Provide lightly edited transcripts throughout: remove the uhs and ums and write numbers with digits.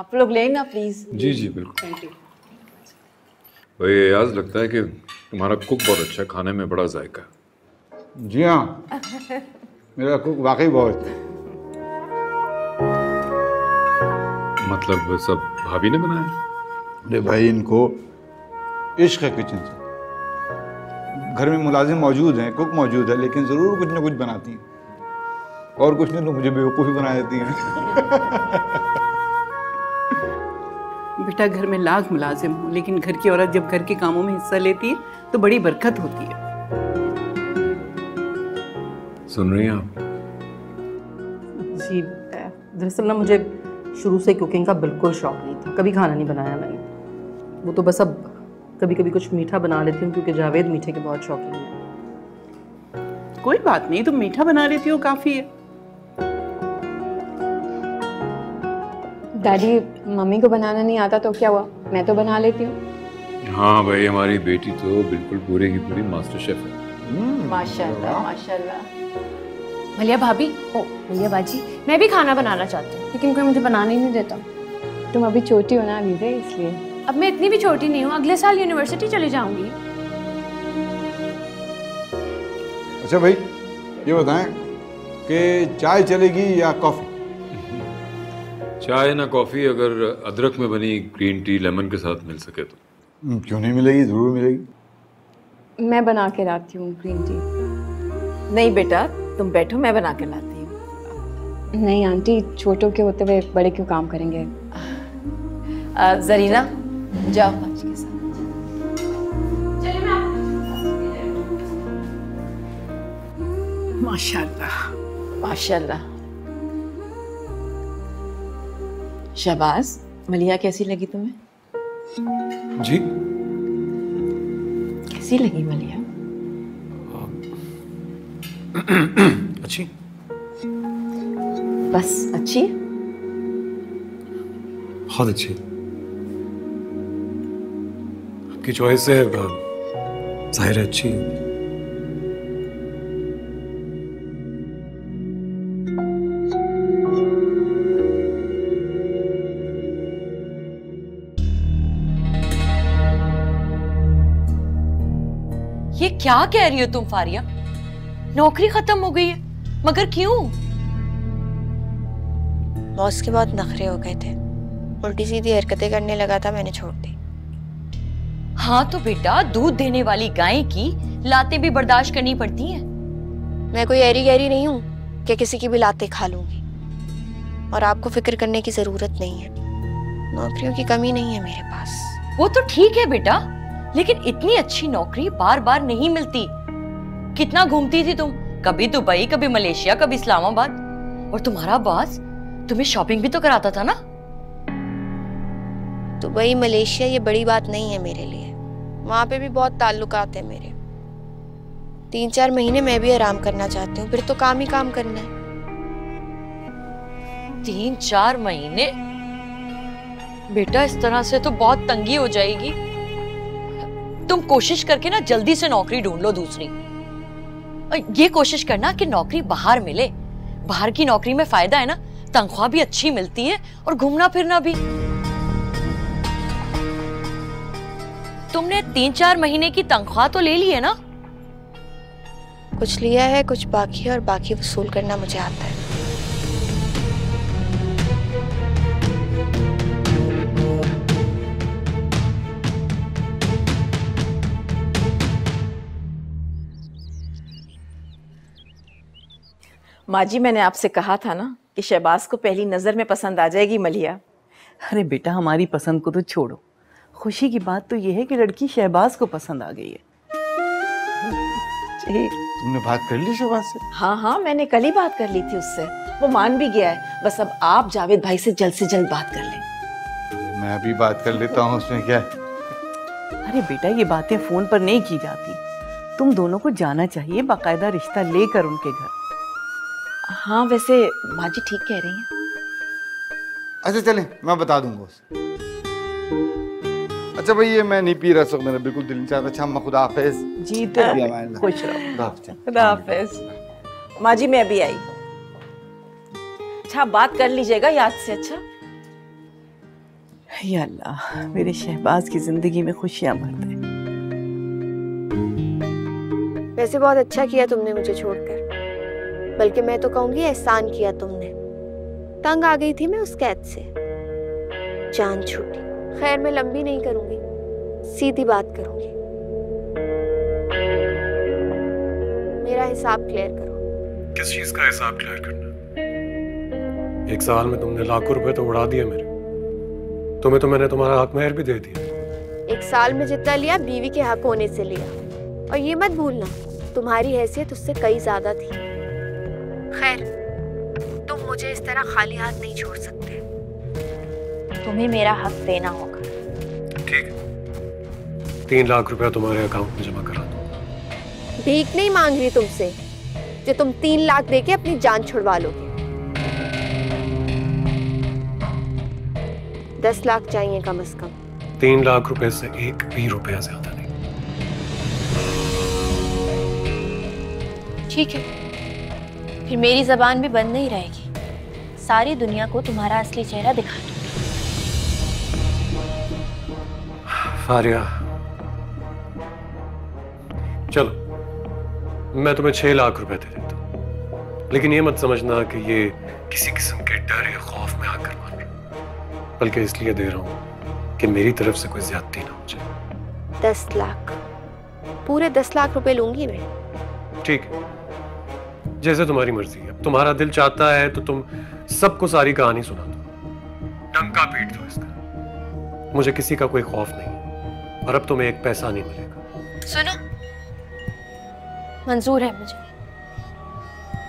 आप लोग लें ना प्लीज। जी जी बिल्कुल। Thank you. भाई आज लगता है कि तुम्हारा कुक बहुत अच्छा है, खाने में बड़ा जायका है। जी हाँ, मेरा कुक वाकई बहुत अच्छा है। मतलब सब भाभी ने बनाया? अरे भाई, इनको इश्क है किचन से। घर में मुलाजिम मौजूद हैं, कुक मौजूद है, लेकिन ज़रूर कुछ ना कुछ बनाती हैं। और कुछ नहीं तो मुझे बेवकूफ़ी बना देती हैं। बेटा घर में लाख मुलाजिम हो, लेकिन घर की औरत जब घर के कामों में हिस्सा लेती है तो बड़ी बरकत होती है। सुन रही हैं आप? जी दरअसल ना मुझे शुरू से कुकिंग का बिल्कुल शौक नहीं था, कभी खाना नहीं बनाया मैंने। वो तो बस अब कभी कभी कुछ मीठा बना लेती हूँ क्योंकि जावेद मीठे के बहुत शौकीन है। कोई बात नहीं, तुम मीठा बना लेती हो काफी है। डैडी, मम्मी को बनाना नहीं आता तो क्या हुआ, मैं तो बना लेती हूँ। हाँ भाई, हमारी बेटी तो बिल्कुल पूरी की पूरी मास्टर शेफ है। माशाल्लाह माशाल्लाह। मलिया भाभी, ओ मलिया बाजी, मैं भी खाना बनाना चाहती हूँ लेकिन कोई मुझे बनाने ही नहीं देता। तुम अभी छोटी हो ना अलीज़ा, इसलिए। अब मैं इतनी भी छोटी नहीं हूँ, अगले साल यूनिवर्सिटी चली जाऊंगी। अच्छा भाई, ये बताएं कि चाय चलेगी या कॉफ़ी? चाय ना कॉफी, अगर अदरक में बनी ग्रीन टी लेमन के साथ मिल सके तो। क्यों नहीं मिलेगी, ज़रूर मिलेगी। मैं बना के लाती हूँ ग्रीन टी। नहीं बेटा तुम बैठो, मैं बना के लाती हूँ। नहीं आंटी, छोटों के होते हुए बड़े क्यों काम करेंगे। जरीना जाओ बाजी के साथ। माशाल्लाह माशाल्लाह। शहबाज, मलिया कैसी लगी तुम्हें? जी कैसी लगी मलिया? अच्छी। बस अच्छी? बहुत अच्छी। आपकी चॉइस है, जाहिर है अच्छी है। ये क्या कह रही हो तुम फारिया? नौकरी खत्म हो गई है, मगर क्यों? बॉस के बहुत नखरे हो गए थे, उल्टी सीधी हरकतें करने लगा था, मैंने छोड़ दी। हाँ तो बेटा, दूध देने वाली गाय की लातें भी बर्दाश्त करनी पड़ती हैं। मैं कोई ऐरी गहरी नहीं हूँ कि किसी की भी लातें खा लूंगी, और आपको फिक्र करने की जरूरत नहीं है। नौकरियों की कमी नहीं है मेरे पास। वो तो ठीक है बेटा, लेकिन इतनी अच्छी नौकरी बार बार नहीं मिलती। कितना घूमती थी तुम, कभी दुबई, कभी मलेशिया, कभी इस्लामाबाद। और तुम्हारा बॉस तुम्हें शॉपिंग भी तो कराता था ना। दुबई, मलेशिया ये बड़ी बात नहीं है मेरे लिए। वहां पे भी बहुत ताल्लुकात है मेरे। 3-4 महीने मैं भी आराम करना चाहती हूँ, फिर तो काम ही काम करना है। 3-4 महीने? बेटा इस तरह से तो बहुत तंगी हो जाएगी। तुम कोशिश करके ना जल्दी से नौकरी ढूंढ लो दूसरी। ये कोशिश करना कि नौकरी बाहर मिले। बाहर की नौकरी में फायदा है ना, तनख्वाह भी अच्छी मिलती है और घूमना फिरना भी। तुमने 3-4 महीने की तनख्वाह तो ले ली है ना? कुछ लिया है, कुछ बाकी है, और बाकी वसूल करना मुझे आता है। माँ जी, मैंने आपसे कहा था ना कि शहबाज को पहली नजर में पसंद आ जाएगी मलिया। अरे बेटा, हमारी पसंद को तो छोड़ो, खुशी की बात तो ये है कि लड़की शहबाज को पसंद आ गई है। तुमने बात कर ली शहबाज से? हाँ हाँ, मैंने कल ही बात कर ली थी उससे, वो मान भी गया है। बस अब आप जावेद भाई से जल्द बात कर लें। मैं भी बात कर लेता हूँ, उसमें क्या है। अरे बेटा, ये बातें फोन पर नहीं की जाती। तुम दोनों को जाना चाहिए, बाकायदा रिश्ता लेकर उनके घर। हाँ वैसे माँ जी ठीक कह रही हैं। अच्छा चलें, मैं बता दूंगा उसे। अच्छा भाई, ये मैं नहीं पी रहा, सब मेरा बिल्कुल दिल नहीं चाहता। अच्छा अम्मा, खुदा हाफिज। जी खुश रहो। खुदा हाफिज। माँ जी मैं अभी आई। अच्छा बात कर लीजिएगा याद से। अच्छा या अल्लाह, मेरे शहबाज की जिंदगी में खुशियां भर दे। वैसे बहुत अच्छा किया तुमने मुझे छोड़कर, बल्कि मैं तो कहूंगी एहसान किया तुमने। तंग आ गई थी मैं उस कैद से, जान छूटी। खैर मैं लंबी नहीं करूंगी, सीधी बात करूंगी। मेरा हिसाब क्लियर करो। किस चीज का हिसाब क्लियर करना? एक साल में तुमने लाखों रुपए तो उड़ा दिए मेरे। तुम्हें तो मैंने तुम्हारा हक महर भी दे दिया। एक साल में जितना लिया बीवी के हक होने से लिया, और ये मत भूलना तुम्हारी हैसियत उससे कई ज्यादा थी। खैर तुम मुझे इस तरह खाली हाथ नहीं छोड़ सकते, तुम्हें मेरा हक देना होगा। ठीक है, 3 लाख रुपया तुम्हारे अकाउंट में जमा करा दो। भीख नहीं मांग रही तुमसे जो तुम 3 लाख देके अपनी जान छुड़वा लोगे। 10 लाख चाहिए कम से कम। 3 लाख रुपए से 1 भी रुपया ज्यादा नहीं। ठीक है, फिर मेरी जबान भी बंद नहीं रहेगी। सारी दुनिया को तुम्हारा असली चेहरा दिखा दो। फारिया, चलो मैं तुम्हें 6 लाख रुपए दे देता हूं, लेकिन ये मत समझना कि ये किसी किस्म के डर या खौफ में आकर मान रहा हूं, बल्कि इसलिए दे रहा हूं कि मेरी तरफ से कोई ज्यादती ना हो जाए। 10 लाख, पूरे 10 लाख रुपए लूंगी मैं। ठीक है, जैसे तुम्हारी मर्जी है। अब तुम्हारा दिल चाहता है तो तुम सबको सारी कहानी सुना दो, डंका पीट दो इसका। मुझे किसी का कोई खौफ नहीं, और अब तुम्हें 1 पैसा नहीं मिलेगा। सुनो, मंजूर है मुझे,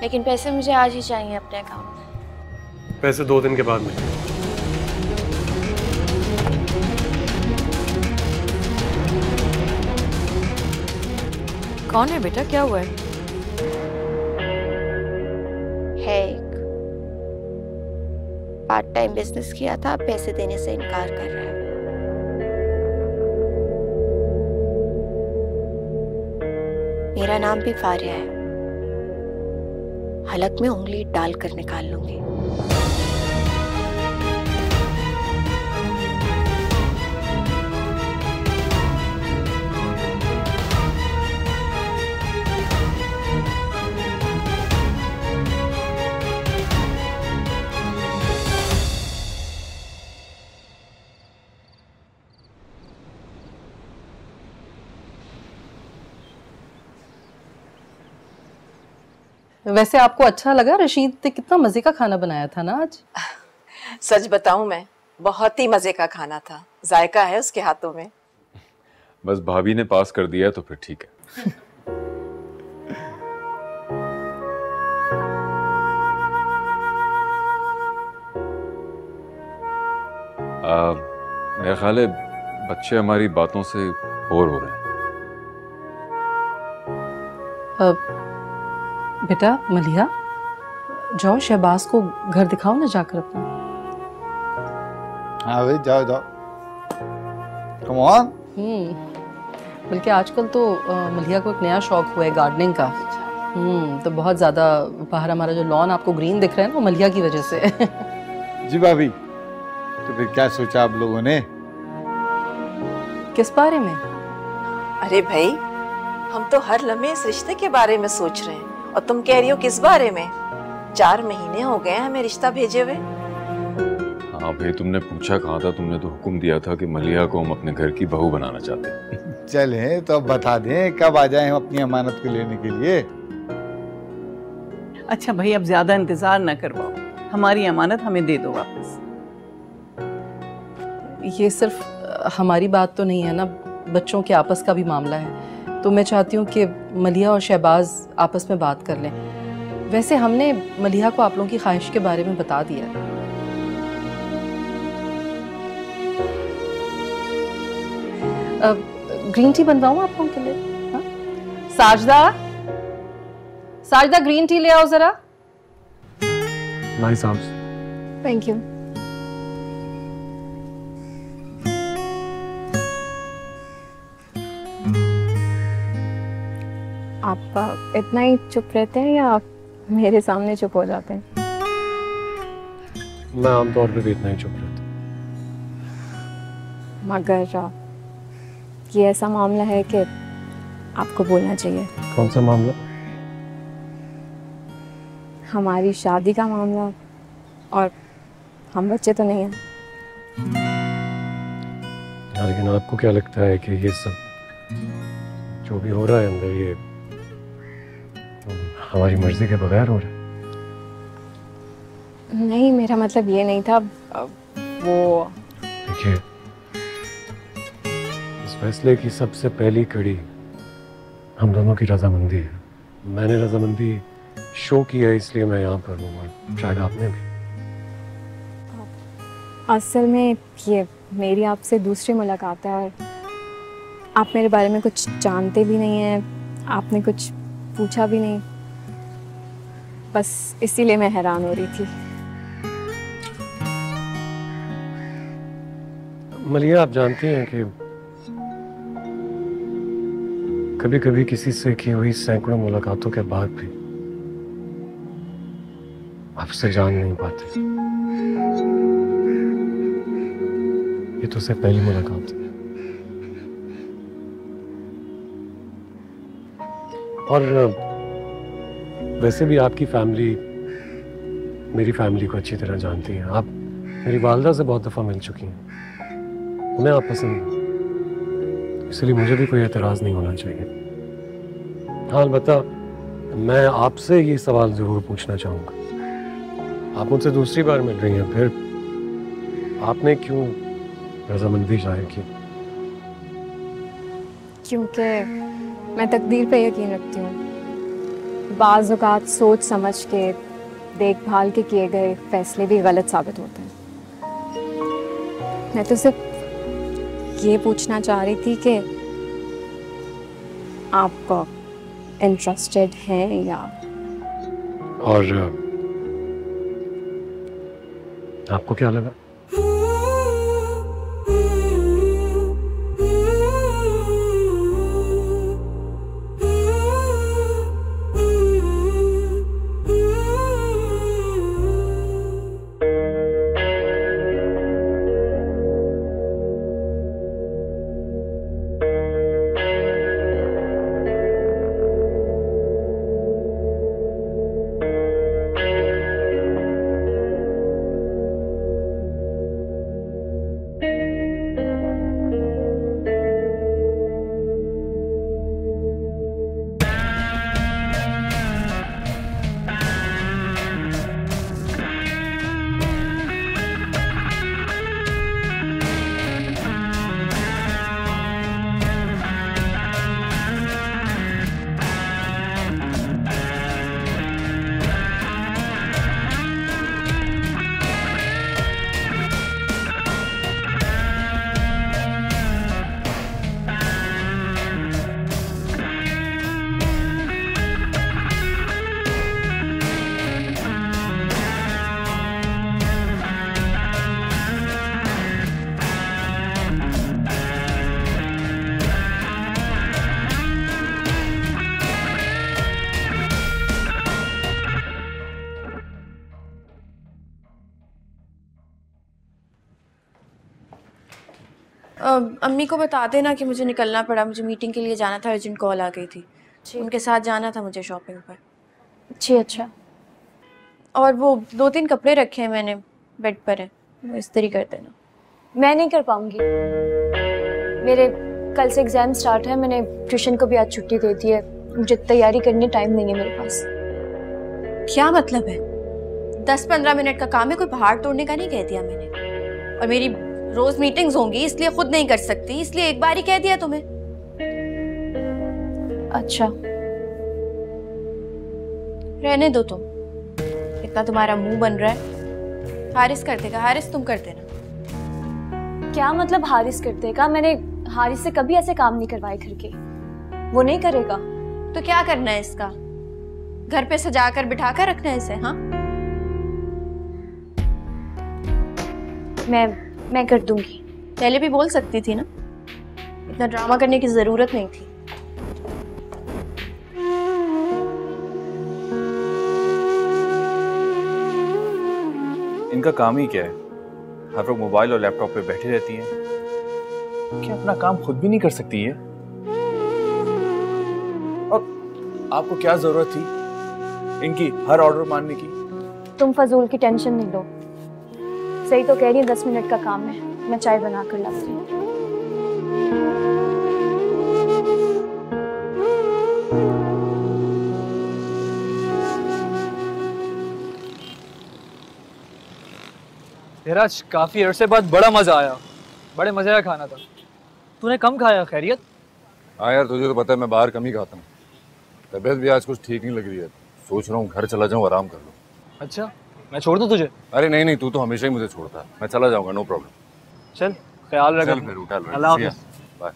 लेकिन पैसे मुझे आज ही चाहिए अपने अकाउंट में। पैसे 2 दिन के बाद मिलेंगे। कौन है बेटा, क्या हुआ है? एक पार्ट टाइम बिजनेस किया था, पैसे देने से इनकार कर रहा है। मेरा नाम भी फारिया है, हलक में उंगली डालकर निकाल लूंगी। वैसे आपको अच्छा लगा? रशीद ने कितना मजे का खाना बनाया था ना आज। सच बताऊं मैं, बहुत ही मजे का खाना था। जायका है उसके हाथों में। बस भाभी ने पास कर दिया तो फिर ठीक है। मेरा ख्याल है बच्चे हमारी बातों से बोर हो रहे हैं। बेटा मलिहा, जाओ शहबाज को घर दिखाओ ना जाकर अपना। हाँ भाई, जाओ जाओ, कम ऑन। बल्कि आजकल तो मलिहा को एक नया शौक हुआ है गार्डनिंग का। तो बहुत ज्यादा बाहर हमारा जो लॉन आपको ग्रीन दिख रहा है ना, वो मलिहा की वजह से। जी भाभी, तो फिर क्या सोचा आप लोगों ने? किस बारे में? अरे भाई, हम तो हर लम्हे इस रिश्ते के बारे में सोच रहे हैं, और तुम कह रही हो किस बारे में? 4 महीने हो गए हमें रिश्ता भेजे हुए। हाँ भाई, तुमने पूछा कहाँ था? तुमने तो हुक्म दिया था कि मलिहा को हम अपने घर की बहू बनाना चाहते हैं। चले तो अब बता दें कब आ जाएं हम अपनी अमानत को लेने के लिए। अच्छा भाई, अब ज्यादा इंतजार ना करवाओ, हमारी अमानत हमें दे दो वापस। ये सिर्फ हमारी बात तो नहीं है ना, बच्चों के आपस का भी मामला है। तो मैं चाहती हूँ कि मलिहा और शहबाज आपस में बात कर लें। वैसे हमने मलिहा को आप लोगों की ख्वाहिश के बारे में बता दिया है। ग्रीन टी बनवाऊँ आप लोगों के लिए? हाँ? साजदा, साजदा ग्रीन टी ले आओ जरा। Nice arms. Thank you. आप इतना ही चुप रहते हैं या मेरे सामने चुप हो जाते हैं? मैं आमतौर पे भी इतना ही चुप रहता मगर ये ऐसा मामला है कि आपको बोलना चाहिए। कौन सा मामला? हमारी शादी का मामला, और हम बच्चे तो नहीं हैं। लेकिन आपको क्या लगता है कि ये सब जो भी हो रहा है अंदर, ये हमारी मर्जी के बगैर हो रहा है? नहीं, मेरा मतलब ये नहीं था। वो देखिए, इस फैसले की सबसे पहली कड़ी हम दोनों की रजामंदी है। मैंने रजामंदी शो की है, इसलिए मैं यहाँ पर हूँ, और शायद आपने भी। असल में ये मेरी आपसे दूसरी मुलाकात है, और आप मेरे बारे में कुछ जानते भी नहीं हैं, आपने कुछ पूछा भी नहीं, बस इसीलिए मैं हैरान हो रही थी। मलिया, आप जानती हैं कि कभी कभी किसी से की हुई सैकड़ों मुलाकातों के बाद भी आपसे जान नहीं पाते। ये तो सिर्फ पहली मुलाकात है। और वैसे भी आपकी फैमिली मेरी फैमिली को अच्छी तरह जानती है। आप मेरी वालदा से बहुत दफ़ा मिल चुकी हैं, उन्हें आप पसंद हैं, इसलिए मुझे भी कोई एतराज़ नहीं होना चाहिए। हाँ, अलबत्ता मैं आपसे ये सवाल ज़रूर पूछना चाहूँगा। आप मुझसे दूसरी बार मिल रही हैं, फिर आपने क्यों रजामंदी जाहिर की? क्योंकि मैं तकदीर पे यकीन रखती हूँ। बाज़ औक़ात सोच समझ के, देखभाल के किए गए फैसले भी गलत साबित होते हैं। मैं तो सिर्फ ये पूछना चाह रही थी कि आप इंटरेस्टेड हैं या? और आपको क्या लगा? अम्मी को बता देना कि मुझे निकलना पड़ा, मुझे मीटिंग के लिए जाना था, अर्जेंट कॉल आ गई थी। उनके साथ जाना था मुझे शॉपिंग पर। जी अच्छा। और वो 2-3 कपड़े रखे हैं मैंने, बेड पर है, वो इस्त्री कर देना। मैं नहीं कर पाऊंगी, मेरे कल से एग्जाम स्टार्ट है, मैंने ट्यूशन को भी आज छुट्टी दे दी है, मुझे तैयारी करने टाइम नहीं है मेरे पास। क्या मतलब है? 10-15 मिनट का काम है, कोई पहाड़ तोड़ने का नहीं कह दिया मैंने। और मेरी रोज मीटिंग्स होंगी, इसलिए खुद नहीं कर सकती, इसलिए एक बार ही कह दिया तुम्हें। अच्छा रहने दो तुम, इतना तुम्हारा मुंह बन रहा है। हारिस कर देगा, हारिस तुम कर देना। क्या मतलब हारिस कर देगा? मैंने हारिस से कभी ऐसे काम नहीं करवाए घर के, वो नहीं करेगा। तो क्या करना है इसका? घर पे सजा कर बिठा कर रखना है इसे? हाँ मैं कर दूंगी। पहले भी बोल सकती थी ना, इतना ड्रामा करने की जरूरत नहीं थी। इनका काम ही क्या है? हर वक्त मोबाइल और लैपटॉप पे बैठी रहती हैं। क्या अपना काम खुद भी नहीं कर सकती है? और आपको क्या जरूरत थी इनकी हर ऑर्डर मानने की? तुम फजूल की टेंशन नहीं लो। सही तो कह रही है, 10 मिनट का काम है, मैं चाय बना कर लाती हूँ। तेरा काफी अरसे बाद बड़ा मजा आया, बड़े मजे का खाना था। तूने कम खाया, खैरियत? हाँ यार, तुझे तो पता है मैं बाहर कम ही खाता हूँ। तबीयत भी आज कुछ ठीक नहीं लग रही है, सोच रहा हूँ घर चला जाऊँ, आराम कर लूँ। अच्छा, मैं छोड़ दूँ तुझे? अरे नहीं नहीं, तू तो हमेशा ही मुझे छोड़ता है। मैं चला जाऊँगा, नो प्रॉब्लम। चल, ख्याल रख। चल फिर, उठा लो। अल्लाह हाफ़िज़। बाय।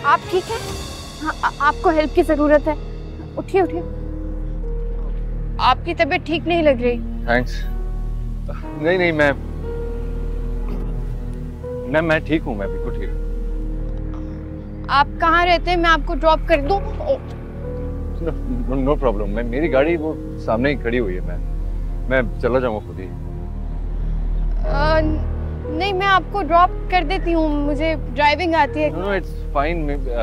आप ठीक है? हाँ, आपको हेल्प की जरूरत है? उठिए उठिए। आपकी तबीयत ठीक नहीं लग रही। थैंक्स। नहीं नहीं, मैं ठीक हूँ, मैं बिल्कुल ठीक हूँ। आप कहाँ रहते हैं? मैं आपको ड्रॉप कर दूँ? No problem. मेरी गाड़ी वो सामने ही खड़ी हुई है, मैं चला जाऊँगा खुद ही। नहीं, मैं आपको ड्रॉप कर देती हूँ, मुझे ड्राइविंग आती है। नो इट्स फाइन,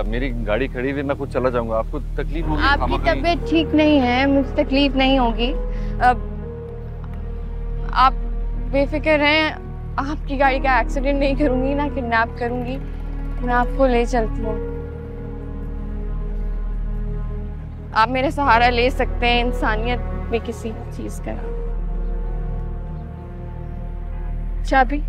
मेरी गाड़ी खड़ी हुई, मैं खुद चला जाऊंगा। आपको तकलीफ होगी? आपकी तबीयत ठीक नहीं है, मुझे तकलीफ नहीं होगी। आप बेफिक्र हैं, आपकी गाड़ी का एक्सीडेंट नहीं करूंगी, ना किडनैप करूंगी, मैं आपको ले चलती हूँ। आप मेरा सहारा ले सकते हैं इंसानियत में किसी चीज का। चाबी?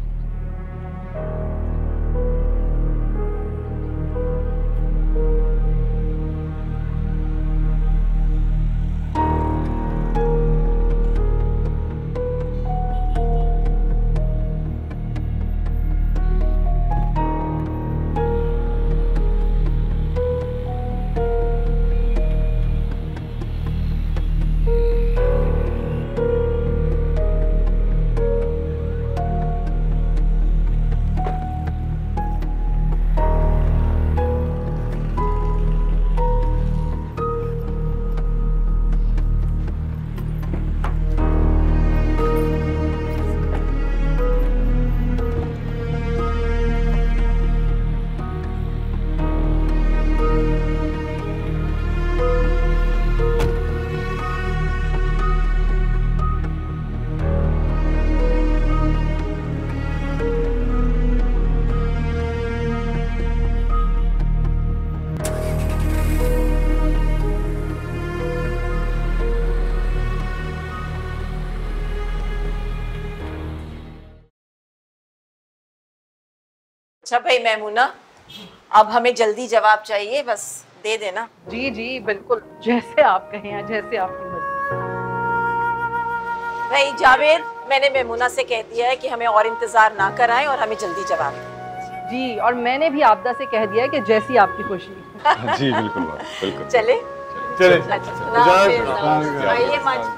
अच्छा भाई मैमूना, अब हमें जल्दी जवाब चाहिए, बस दे देना। जी जी बिल्कुल, जैसे आप कहें, जैसे आपकी मर्जी। भाई जावेद, मैंने मेमुना से कह दिया है कि हमें और इंतजार ना कराएं और हमें जल्दी जवाब दें। जी, और मैंने भी आपदा से कह दिया है कि जैसी आपकी खुशी। जी बिल्कुल बिल्कुल। चले आइए माँ जी।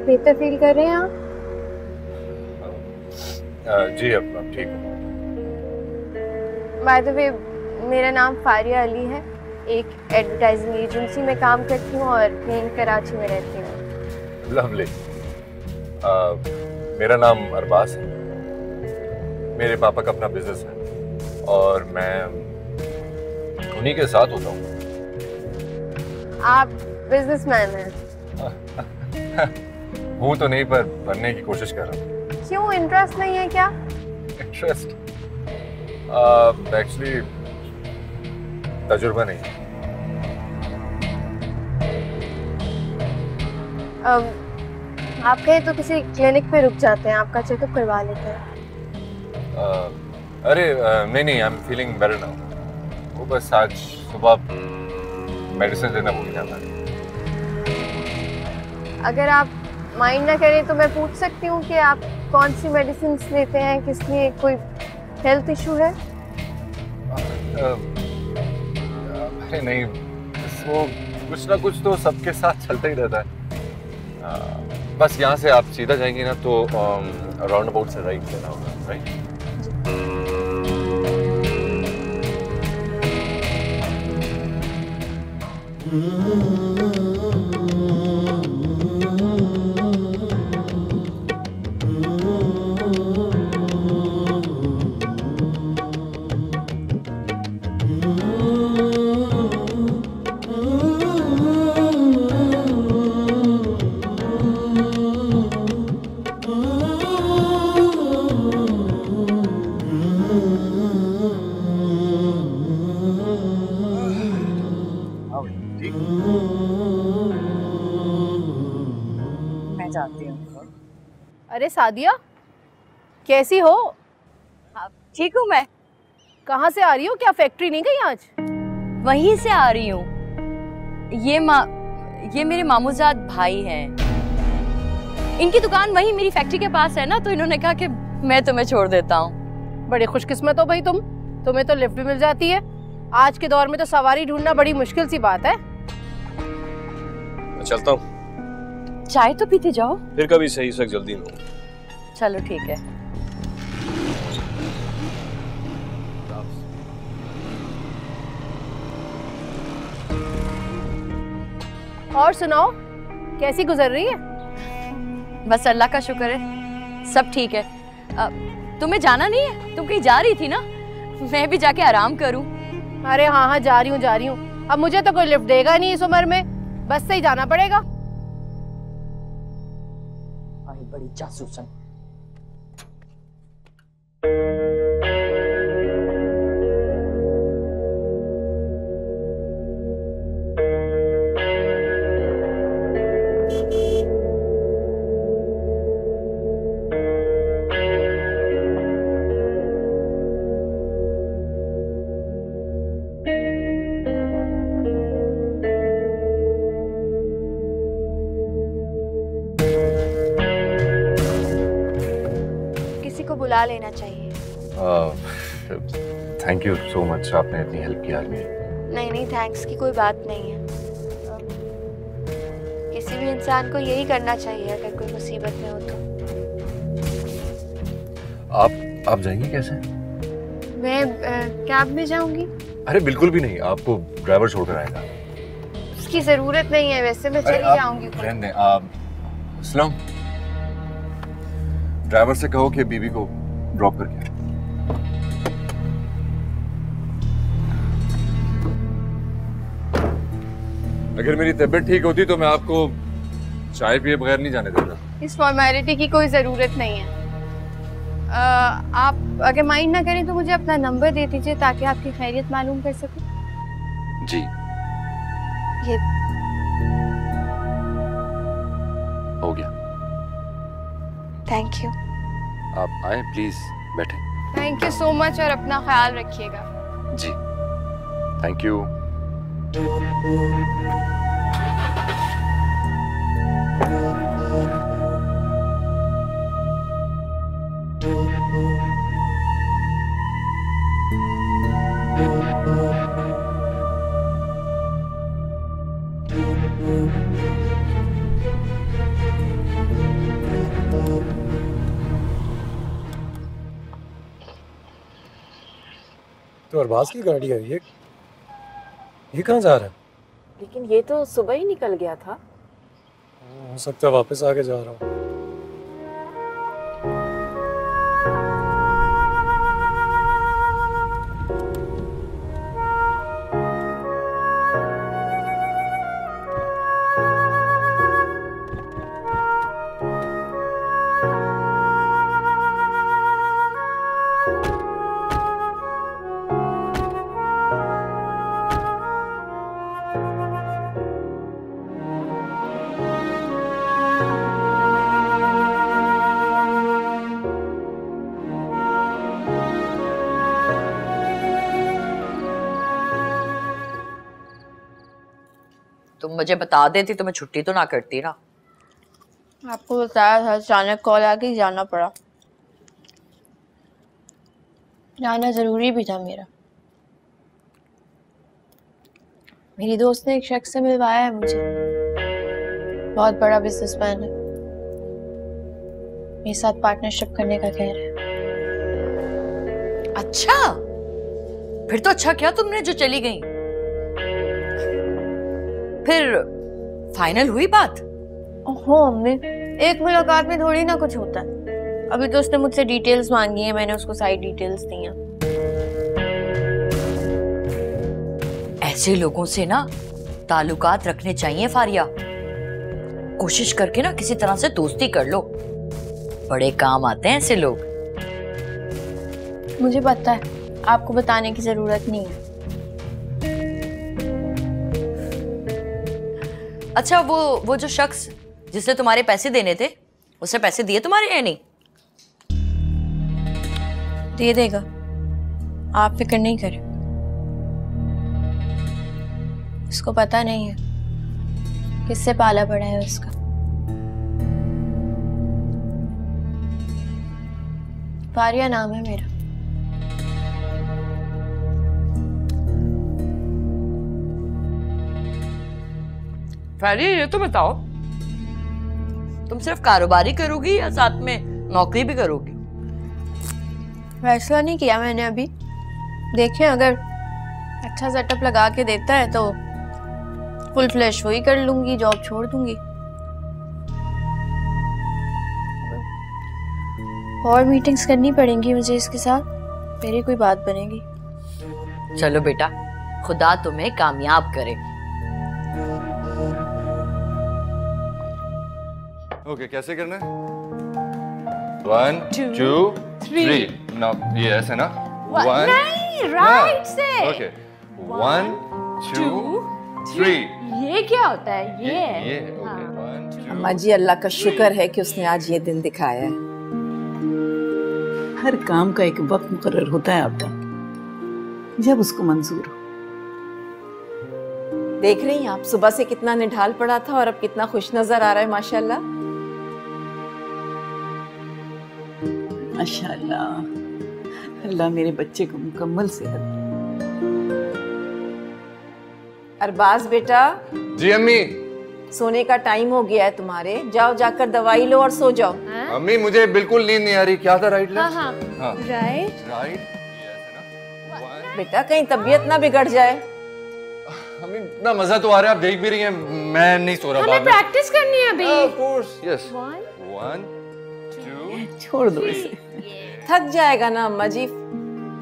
बेहतर फील कर रहे हैं आप? जी अब ठीक हूँ। बाय द वे, मेरा नाम फारिया अली है, एक एडवर्टाइजिंग एजेंसी में काम करती हूँ और यहीं कराची में रहती हूँ। लवली। मेरा नाम अरबाज है। मेरे पापा का अपना बिजनेस है और मैं उन्हीं के साथ होता हूँ। आप बिजनेसमैन हैं? हूँ तो नहीं, पर बनने की कोशिश कर रहा हूँ। क्यों, इंटरेस्ट नहीं है क्या? इंटरेस्ट एक्चुअली तजुर्बा नहीं है। आप कहें तो किसी क्लिनिक पे रुक जाते हैं, आपका चेकअप करवा लेते हैं। अरे नहीं, I am feeling better now. वो बस आज सुबह मेडिसिन लेना भूल गया था। अगर आप माइंड ना करें तो मैं पूछ सकती हूँ कि आप कौन सी मेडिसिन लेते हैं, किस लिए, कोई हेल्थ इशू है? अरे नहीं, वो कुछ ना कुछ तो सबके साथ चलता ही रहता है। बस यहाँ से आप सीधा जाएंगी ना तो राउंड अबाउट से राइट लेना होगा, राइट? मैं जाती हूँ। अरे सादिया, कैसी हो? ठीक हूँ मैं। कहाँ से आ रही हो? क्या फैक्ट्री नहीं गई आज? वहीं से आ रही हूँ। ये मेरे मामूजाद भाई हैं। इनकी दुकान वहीं मेरी फैक्ट्री के पास है ना, तो इन्होंने कहा कि मैं तुम्हें छोड़ देता हूँ। बड़े खुशकिस्मत हो भाई तुम्हें तो लिफ्ट भी मिल जाती है। आज के दौर में तो सवारी ढूंढना बड़ी मुश्किल सी बात है। मैं चलता हूँ। चाय तो पीते जाओ। फिर कभी सही सक जल्दी में। चलो ठीक है। और सुनाओ, कैसी गुजर रही है? बस अल्लाह का शुक्र है, सब ठीक है। तुम्हें जाना नहीं है? तुम कहीं जा रही थी ना? मैं भी जाके आराम करूं। अरे हाँ, जा रही हूँ। अब मुझे तो कोई लिफ्ट देगा नहीं इस उम्र में, बस से ही जाना पड़ेगा। बड़ी जासूसन। बुला लेना चाहिए। थैंक यू सो मच, आपने इतनी हेल्प की आज मेरी। नहीं, थैंक्स की कोई बात नहीं है। किसी भी इंसान को यही करना चाहिए अगर कोई मुसीबत में हो तो। आप जाएंगी कैसे? मैं कैब में जाऊंगी। अरे बिल्कुल भी नहीं, आपको ड्राइवर छोड़कर आएगा। उसकी जरूरत नहीं है, वैसे मैं चली जाऊंगी। रहने आप सलाम, ड्राइवर से कहो कि बीबी को ड्रॉप करके। अगर मेरी तबीयत ठीक होती तो मैं आपको चाय पिए बगैर नहीं जाने देता। इस फॉर्मेलिटी की कोई ज़रूरत नहीं है। आप अगर माइंड ना करें तो मुझे अपना नंबर दे दीजिए ताकि आपकी खैरियत मालूम कर सकूं। जी। ये हो गया। Thank you. आप आए प्लीज, बैठे। थैंक यू सो मच और अपना ख्याल रखिएगा। जी थैंक यू। तो अरबाज की गाड़ी है ये कहाँ जा रहा है? लेकिन ये तो सुबह ही निकल गया था। हो सकता है वापस आके जा रहा हूँ। तुम मुझे बता देती तो मैं छुट्टी तो ना करती ना। आपको बताया था, अचानक कॉल आ गई, जाना पड़ा। जाना ज़रूरी भी था मेरा। मेरी दोस्त ने एक शख्स से मिलवाया है मुझे, बहुत बड़ा बिजनेसमैन है, मेरे साथ पार्टनरशिप करने का कह रहा है। अच्छा, फिर तो अच्छा किया तुमने जो चली गई। फिर फाइनल हुई बात? ओहो अम्मी, एक मुलाकात में थोड़ी ना कुछ होता है। अभी तो उसने मुझसे डिटेल्स मांगी है, मैंने उसको सारी डिटेल्स दी हैं। ऐसे लोगों से ना ताल्लुकात रखने चाहिए फारिया। कोशिश करके ना किसी तरह से दोस्ती कर लो, बड़े काम आते हैं ऐसे लोग। मुझे पता है, आपको बताने की जरूरत नहीं है। अच्छा, वो जो शख्स जिसने तुम्हारे पैसे देने थे, उसने पैसे दिए तुम्हारे या नहीं? दे देगा, आप फिक्र नहीं करें। उसको पता नहीं है किससे पाला पड़ा है उसका। फारिया नाम है मेरा। फारिया, ये तो बताओ, तुम सिर्फ कारोबारी करोगी या साथ में नौकरी भी करोगी? फैसला नहीं किया मैंने अभी। देखें, अगर अच्छा सेटअप लगा के देता है तो फुल फ्लैश वही कर लूंगी, जॉब छोड़ दूंगी। और मीटिंग्स करनी पड़ेंगी मुझे इसके साथ, फिर ही कोई बात बनेगी। चलो बेटा, खुदा तुम्हें कामयाब करे। ओके, कैसे करना है? 1 2 3। ना ये ऐसे ना? One, नहीं, राइट से। ओके, 1 2 3। ये क्या होता है? ये ओके, 1 2। अम्मा जी, अल्लाह का शुक्र है कि उसने आज ये दिन दिखाया है। हर काम का एक वक्त मुकर्रर होता है आपका, जब उसको मंजूर हो। देख रही हैं आप, सुबह से कितना निढाल पड़ा था और अब कितना खुश नजर आ रहा है, माशाल्लाह। माशाल्लाह, अल्लाह मेरे बच्चे को मुकम्मल सेहत दे। अरबाज बेटा। जी अम्मी। सोने का टाइम हो गया है तुम्हारे, जाओ जाकर दवाई लो और सो जाओ। अम्मी, मुझे बिल्कुल नींद नहीं आ रही। क्या था? Right left? हाँ। राइट। बेटा, कहीं तबीयत ना बिगड़ जाए। अम्मी, इतना मजा तो आ रहा है, आप देख भी रही हैं, मैं नहीं सो रहा। हमें प्रैक्टिस करनी है अभी। Of course, yes. 1 2। छोड़ दो इसे, थक जाएगा ना अम्मा जी।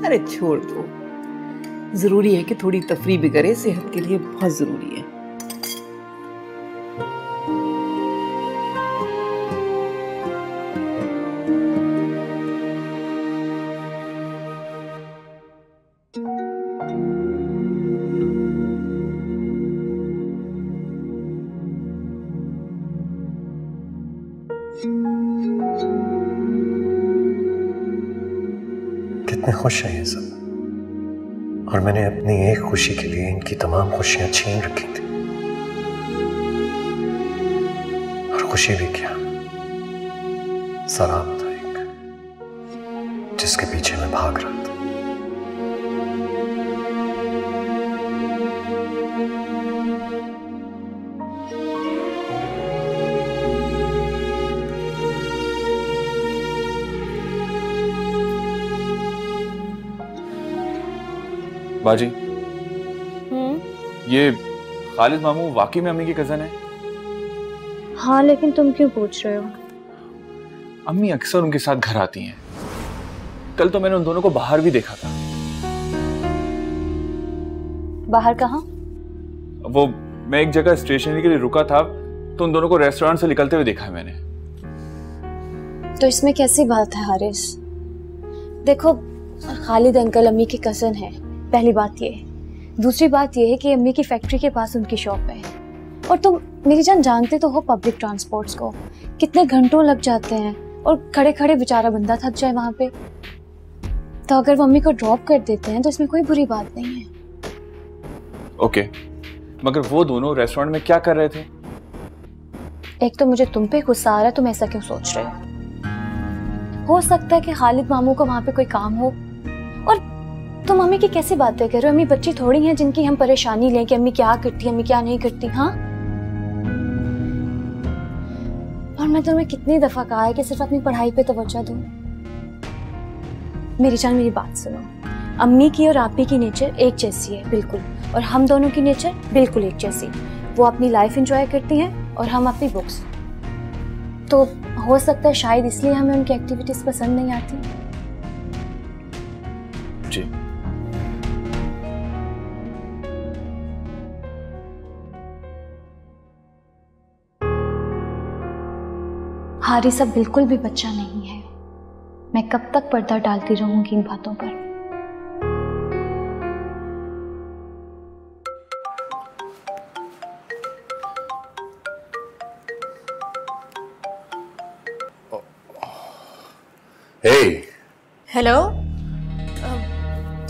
अरे छोड़ दो, जरूरी है कि थोड़ी तफरी भी करे, सेहत के लिए बहुत जरूरी है। कितने खुश हैं ये सब, और मैंने अपनी एक खुशी के लिए इनकी तमाम खुशियां छीन रखी थी। और खुशी भी क्या, शराब था एक, जिसके पीछे मैं भाग रहा था। बाजी, ये खालिद मामू वाकई में अम्मी की कजन है? हाँ, लेकिन तुम क्यों पूछ रहे हो? अम्मी अक्सर उनके साथ घर आती हैं। कल तो मैंने उन दोनों को बाहर भी देखा था। बाहर कहाँ? वो, मैं एक जगह स्टेशनरी के लिए रुका था तो उन दोनों को रेस्टोरेंट से निकलते हुए देखा है मैंने। तो इसमें कैसी बात है हारिस? देखो, खालिद अंकल अम्मी की कजन है, पहली बात ये है। दूसरी बात ये है कि अम्मी की फैक्ट्री के पास उनकी शॉप है, और तुम मेरी जान जानते तो हो पब्लिक ट्रांसपोर्ट्स को कितने घंटों लग जाते हैं, और खड़े खड़े बेचारा बंदा थक जाए वहां पे। तो अगर वो अम्मी को ड्रॉप कर देते हैं तो इसमें कोई बुरी बात नहीं है। ओके, मगर वो दोनों रेस्टोरेंट में क्या कर रहे थे? एक तो मुझे तुम पे गुस्सा आ रहा है, तुम ऐसा क्यों सोच रहे हो सकता है कि खालिद मामू को वहां पे कोई काम हो। और तुम अम्मी की कैसी बातें कर रहे हो? अम्मी बच्ची थोड़ी हैं जिनकी हम परेशानी लें कि अम्मी क्या करती है, अम्मी क्या नहीं करती। हाँ, और मैं तुम्हें कितनी दफा कहा है कि सिर्फ अपनी पढ़ाई पे तवज्जो दो। मेरी जान, मेरी बात सुनो, अम्मी की और आपी की नेचर एक जैसी है बिल्कुल, और हम दोनों की नेचर बिल्कुल एक जैसी। वो अपनी लाइफ एंजॉय करती हैं और हम अपनी बुक्स। तो हो सकता है शायद इसलिए हमें उनकी एक्टिविटीज पसंद नहीं आती। जी, हारिस अब बिल्कुल भी बच्चा नहीं है। मैं कब तक पर्दा डालती रहूंगी इन बातों पर? हेलो,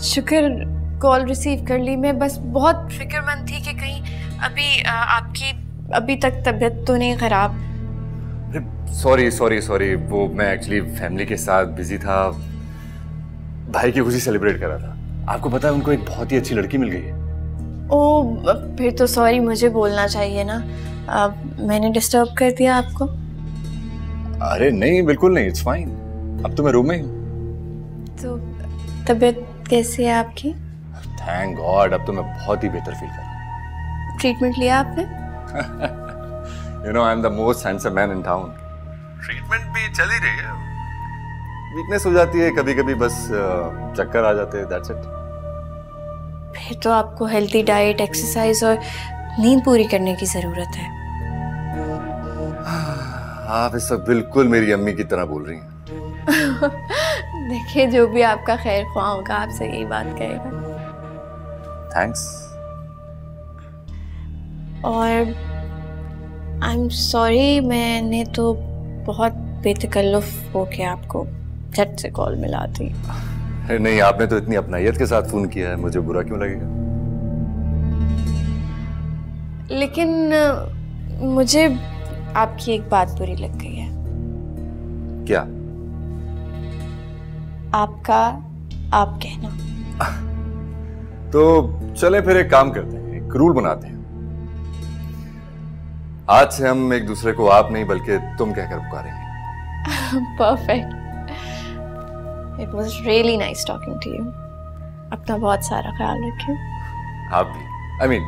शुक्र कॉल रिसीव कर ली। मैं बस बहुत फिक्रमंद थी कि कहीं आपकी अभी तक तबीयत तो नहीं खराब। सॉरी, वो मैं एक्चुअली फैमिली के साथ बिजी था, भाई की खुशी सेलिब्रेट कर रहा था। आपको पता है उनको एक बहुत ही अच्छी लड़की मिल गई है। ओ, फिर तो सॉरी, मुझे बोलना चाहिए ना। मैंने डिस्टर्ब कर दिया आपको? अरे नहीं, बिल्कुल नहीं, इट्स फाइन। अब तो मैं रूम में ही हूँ। तो तबीयत कैसी है आपकी? थैंक गॉड, अब तो मैं बहुत ही बेहतर फील कर रहा हूँ। ट्रीटमेंट लिया आपने? You know, I'm the most handsome man in town. Treatment भी चल ही रही है। वीकनेस हो जाती है कभी कभी, बस चक्कर आ जाते हैं, that's it. फिर तो आपको हेल्दी डाइट, एक्सरसाइज और नींद पूरी करने की जरूरत है। आप इस सब बिल्कुल मेरी अम्मी की तरह बोल रही हैं। देखिए, जो भी आपका खैर ख्वाह होगा आपसे यही बात कहेगा। थैंक्स। और आई एम सॉरी, मैंने तो बहुत बेतकल्लुफ हो के आपको झट से कॉल मिला दी। नहीं, आपने तो इतनी अपनायत के साथ फोन किया है, मुझे बुरा क्यों लगेगा? लेकिन मुझे आपकी एक बात बुरी लग गई है। क्या? आपका आप कहना। तो चले फिर एक काम करते हैं, एक रूल बनाते हैं। आज से हम एक दूसरे को आप नहीं बल्कि तुम कहकर पुकारेंगे। Perfect. It was really nice talking to you. अपना बहुत सारा ख्याल रखिए। आप भी, आई मीन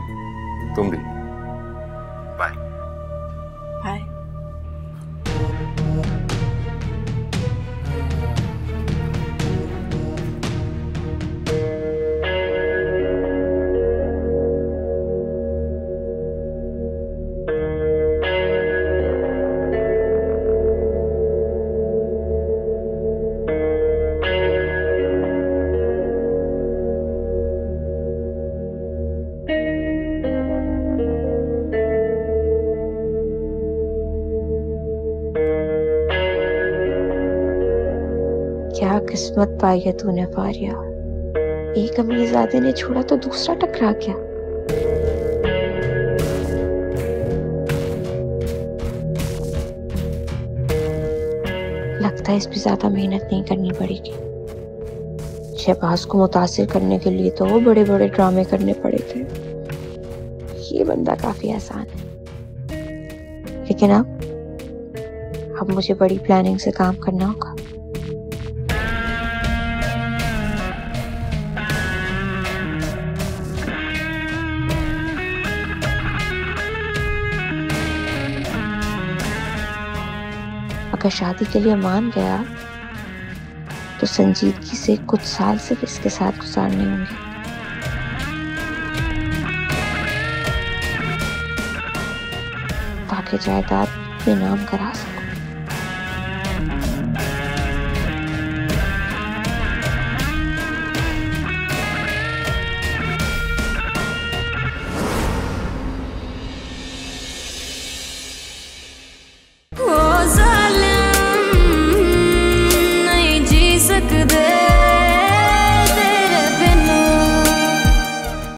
तुम भी। बाय। बाय। क्या किस्मत पाई है तूने फारिया। एक अमीरजादे ने छोड़ा तो दूसरा टकरा गया। लगता है इस पे ज्यादा मेहनत नहीं करनी पड़ेगी। शहबाज को मुतासिर करने के लिए तो वो बड़े बड़े ड्रामे करने पड़े थे। ये बंदा काफी आसान है, लेकिन अब मुझे बड़ी प्लानिंग से काम करना होगा। अगर शादी के लिए मान गया तो संजीदगी से कुछ साल सिर्फ इसके साथ गुजारने होंगे। ताकि जायदाद में नाम करा सके।